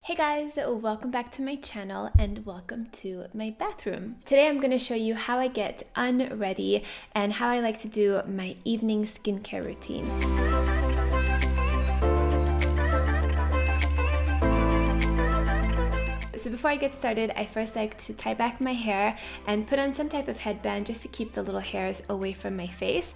Hey guys, welcome back to my channel and welcome to my bathroom. Today I'm going to show you how I get unready and how I like to do my evening skincare routine. So before I get started, I first like to tie back my hair and put on some type of headband just to keep the little hairs away from my face.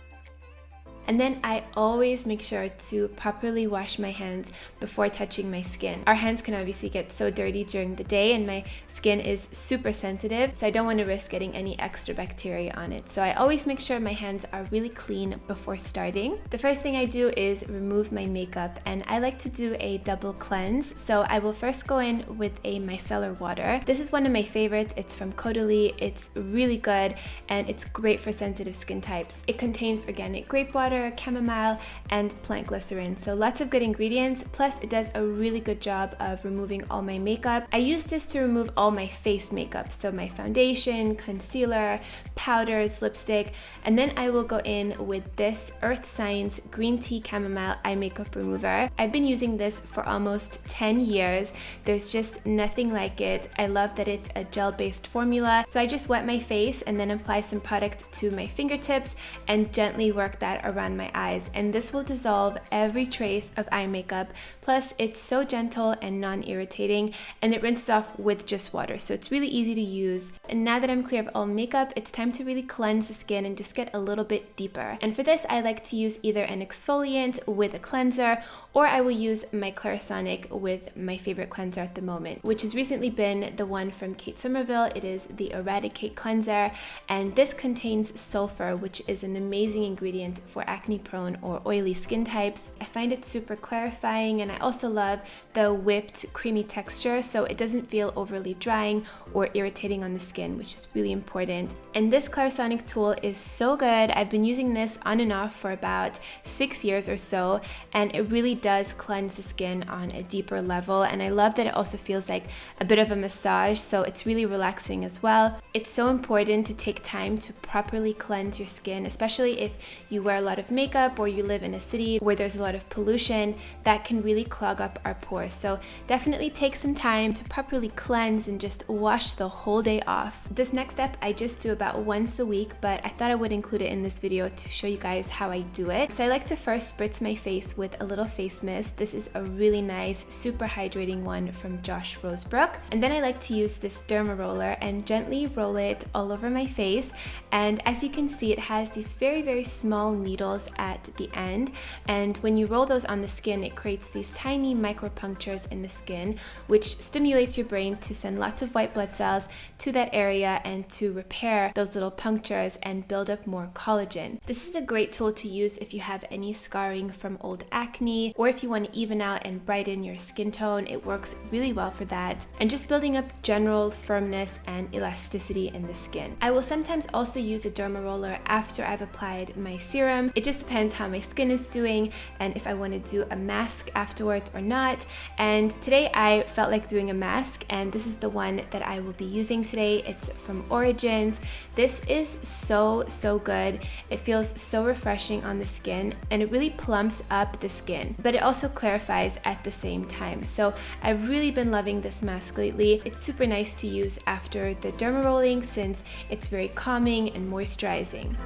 And then I always make sure to properly wash my hands before touching my skin. Our hands can obviously get so dirty during the day and my skin is super sensitive, so I don't want to risk getting any extra bacteria on it. So I always make sure my hands are really clean before starting. The first thing I do is remove my makeup, and I like to do a double cleanse. So I will first go in with a micellar water. This is one of my favorites. It's from CAUDALIE. It's really good and it's great for sensitive skin types. It contains organic grape water, chamomile, and plant glycerin. So lots of good ingredients, plus it does a really good job of removing all my makeup. I use this to remove all my face makeup, so my foundation, concealer, powders, lipstick, and then I will go in with this Earth Science Green Tea Chamomile Eye Makeup Remover. I've been using this for almost 10 years. There's just nothing like it. I love that it's a gel-based formula. So I just wet my face and then apply some product to my fingertips and gently work that around my eyes, and this will dissolve every trace of eye makeup. Plus it's so gentle and non-irritating, and it rinses off with just water, so it's really easy to use. And now that I'm clear of all makeup, it's time to really cleanse the skin and just get a little bit deeper. And for this I like to use either an exfoliant with a cleanser, or I will use my CLARISONIC with my favorite cleanser at the moment, which has recently been the one from SOMMERVILLE. It is the Eradicate cleanser, and this contains sulfur, which is an amazing ingredient for acne-prone or oily skin types. I find it super clarifying, and I also love the whipped creamy texture, so it doesn't feel overly drying or irritating on the skin, which is really important. And this CLARISONIC tool is so good. I've been using this on and off for about 6 years or so, and it really does cleanse the skin on a deeper level, and I love that it also feels like a bit of a massage, so it's really relaxing as well. It's so important to take time to properly cleanse your skin, especially if you wear a lot of makeup or you live in a city where there's a lot of pollution. That can really clog up our pores. So definitely take some time to properly cleanse and just wash the whole day off. This next step I just do about once a week, but I thought I would include it in this video to show you guys how I do it. So I like to first spritz my face with a little face mist. This is a really nice, super hydrating one from Josh Rosebrook. And then I like to use this derma roller and gently roll it all over my face. And as you can see, it has these very small needles at the end, and when you roll those on the skin, it creates these tiny micro punctures in the skin, which stimulates your brain to send lots of white blood cells to that area and to repair those little punctures and build up more collagen. This is a great tool to use if you have any scarring from old acne, or if you want to even out and brighten your skin tone. It works really well for that, and just building up general firmness and elasticity in the skin. I will sometimes also use a derma roller after I've applied my serum. It just depends how my skin is doing and if I want to do a mask afterwards or not. And today I felt like doing a mask, and this is the one that I will be using today. It's from Origins. This is so good. It feels so refreshing on the skin, and it really plumps up the skin, but it also clarifies at the same time. So I've really been loving this mask lately. It's super nice to use after the derma rolling since it's very calming and moisturizing.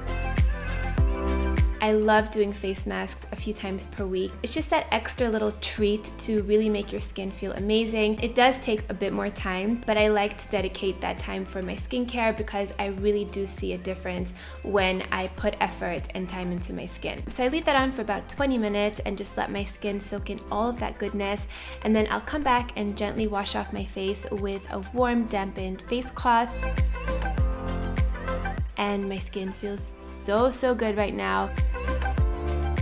I love doing face masks a few times per week. It's just that extra little treat to really make your skin feel amazing. It does take a bit more time, but I like to dedicate that time for my skincare because I really do see a difference when I put effort and time into my skin. So I leave that on for about 20 minutes and just let my skin soak in all of that goodness, and then I'll come back and gently wash off my face with a warm, dampened face cloth. And my skin feels so good right now.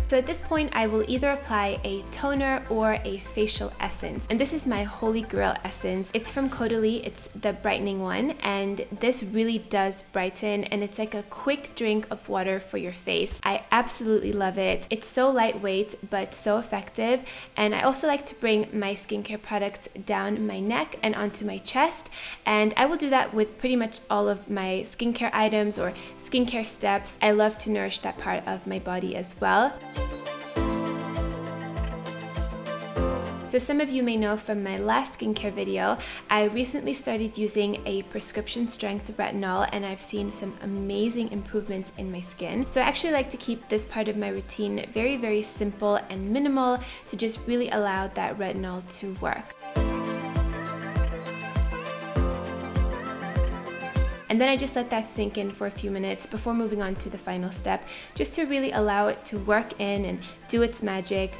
So at this point, I will either apply a toner or a facial essence. And this is my Holy Grail essence. It's from CAUDALIE. It's the brightening one. And this really does brighten. And it's like a quick drink of water for your face. I absolutely love it. It's so lightweight, but so effective. And I also like to bring my skincare products down my neck and onto my chest. And I will do that with pretty much all of my skincare items or skincare steps. I love to nourish that part of my body as well. So some of you may know from my last skincare video, I recently started using a prescription strength retinol and I've seen some amazing improvements in my skin. So I actually like to keep this part of my routine very, very simple and minimal to just really allow that retinol to work. And then I just let that sink in for a few minutes before moving on to the final step, just to really allow it to work in and do its magic.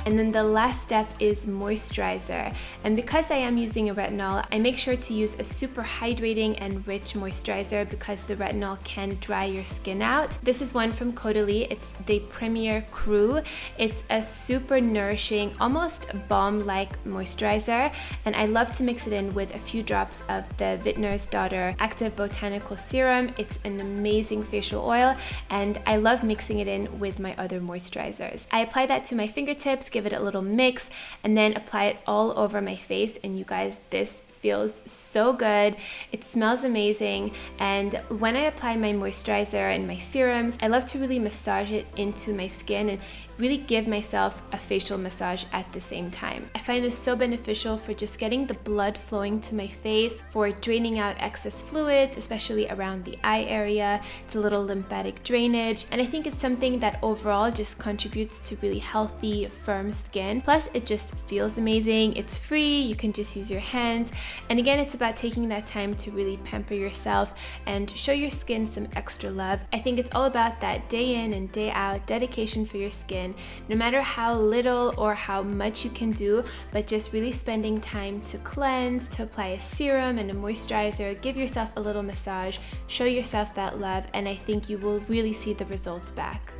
And then the last step is moisturizer. And because I am using a retinol, I make sure to use a super hydrating and rich moisturizer because the retinol can dry your skin out. This is one from CAUDALIE. It's the Premier Crew. It's a super nourishing, almost balm-like moisturizer. And I love to mix it in with a few drops of the Vintner's Daughter Active Botanical Serum. It's an amazing facial oil, and I love mixing it in with my other moisturizers. I apply that to my fingertips, give it a little mix, and then apply it all over my face. And you guys, this feels so good. It smells amazing. And when I apply my moisturizer and my serums, I love to really massage it into my skin and really give myself a facial massage at the same time. I find this so beneficial for just getting the blood flowing to my face, for draining out excess fluids, especially around the eye area. It's a little lymphatic drainage. And I think it's something that overall just contributes to really healthy, firm skin. Plus, it just feels amazing. It's free. You can just use your hands. And again, it's about taking that time to really pamper yourself and show your skin some extra love. I think it's all about that day in and day out dedication for your skin, no matter how little or how much you can do, but just really spending time to cleanse, to apply a serum and a moisturizer, give yourself a little massage, show yourself that love, and I think you will really see the results back.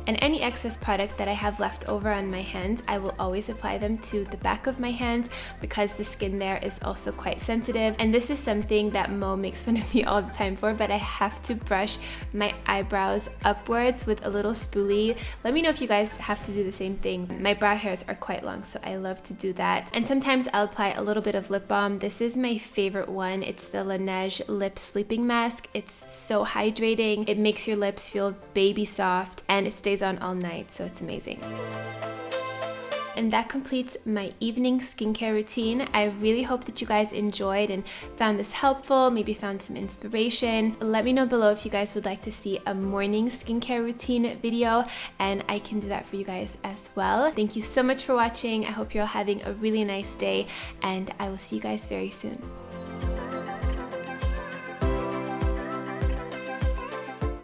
And any excess product that I have left over on my hands, I will always apply them to the back of my hands because the skin there is also quite sensitive. And this is something that Mo makes fun of me all the time for, but I have to brush my eyebrows upwards with a little spoolie. Let me know if you guys have to do the same thing. My brow hairs are quite long, so I love to do that. And sometimes I'll apply a little bit of lip balm. This is my favorite one. It's the Laneige Lip Sleeping Mask. It's so hydrating. It makes your lips feel baby soft, and it stays on all night, so it's amazing. And that completes my evening skincare routine. I really hope that you guys enjoyed and found this helpful, maybe found some inspiration. Let me know below if you guys would like to see a morning skincare routine video, and I can do that for you guys as well. Thank you so much for watching. I hope you're all having a really nice day, and I will see you guys very soon.